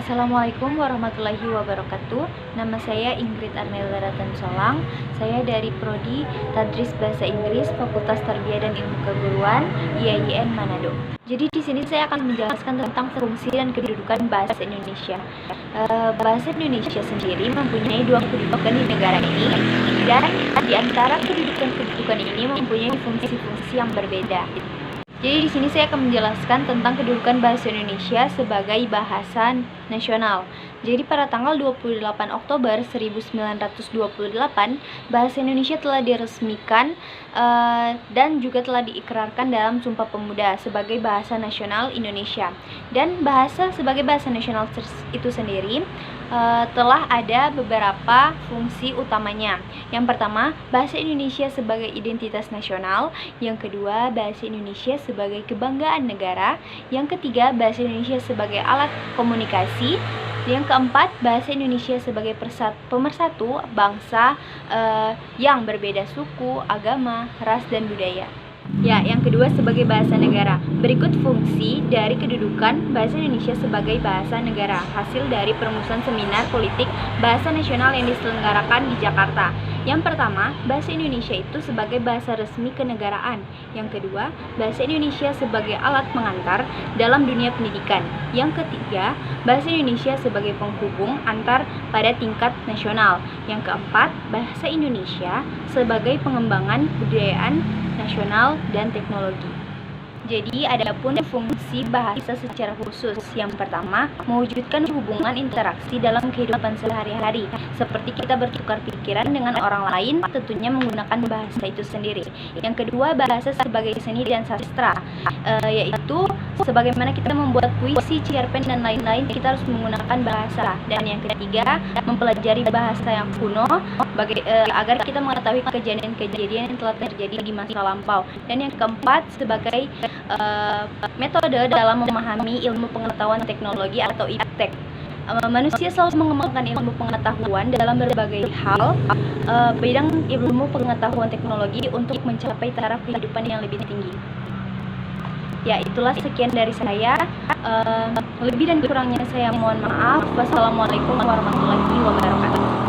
Assalamualaikum warahmatullahi wabarakatuh. Nama saya Ingrid Arnella Solang. Saya dari Prodi Tadris Bahasa Inggris Fakultas Tarbiyah dan Ilmu Keguruan IAIN Manado. Jadi di sini saya akan menjelaskan tentang fungsi dan kedudukan bahasa Indonesia. Bahasa Indonesia sendiri mempunyai dua kedudukan di negara ini, dan di antara kedudukan ini mempunyai fungsi-fungsi yang berbeda. Jadi di sini saya akan menjelaskan tentang kedudukan bahasa Indonesia sebagai bahasa nasional. Jadi pada tanggal 28 Oktober 1928, bahasa Indonesia telah diresmikan dan juga telah diikrarkan dalam Sumpah Pemuda sebagai bahasa nasional Indonesia. Dan bahasa sebagai bahasa nasional itu sendiri telah ada beberapa fungsi utamanya. Yang pertama, bahasa Indonesia sebagai identitas nasional. Yang kedua, bahasa Indonesia sebagai kebanggaan negara. Yang ketiga, bahasa Indonesia sebagai alat komunikasi. Yang keempat, bahasa Indonesia sebagai pemersatu bangsa yang berbeda suku, agama, ras, dan budaya. Ya, yang kedua sebagai bahasa negara. Berikut fungsi dari kedudukan bahasa Indonesia sebagai bahasa negara, hasil dari perumusan seminar politik bahasa nasional yang diselenggarakan di Jakarta. Yang pertama, bahasa Indonesia itu sebagai bahasa resmi kenegaraan. Yang kedua, bahasa Indonesia sebagai alat pengantar dalam dunia pendidikan. Yang ketiga, bahasa Indonesia sebagai penghubung antar pada tingkat nasional. Yang keempat, bahasa Indonesia sebagai pengembangan kebudayaan nasional dan teknologi. Jadi, adapun fungsi bahasa secara khusus. Yang pertama, mewujudkan hubungan interaksi dalam kehidupan sehari-hari, seperti kita bertukar pikiran dengan orang lain, tentunya menggunakan bahasa itu sendiri. Yang kedua, bahasa sebagai seni dan sastra, yaitu sebagaimana kita membuat puisi, cerpen, dan lain-lain, kita harus menggunakan bahasa. Dan yang ketiga, mempelajari bahasa yang kuno agar kita mengetahui kejadian-kejadian yang telah terjadi di masa lampau. Dan yang keempat, sebagai metode dalam memahami ilmu pengetahuan teknologi atau iptek. Manusia selalu mengembangkan ilmu pengetahuan dalam berbagai hal, bidang ilmu pengetahuan teknologi untuk mencapai taraf kehidupan yang lebih tinggi. Ya, itulah sekian dari saya. Lebih dan kurangnya saya mohon maaf. Wassalamualaikum warahmatullahi wabarakatuh.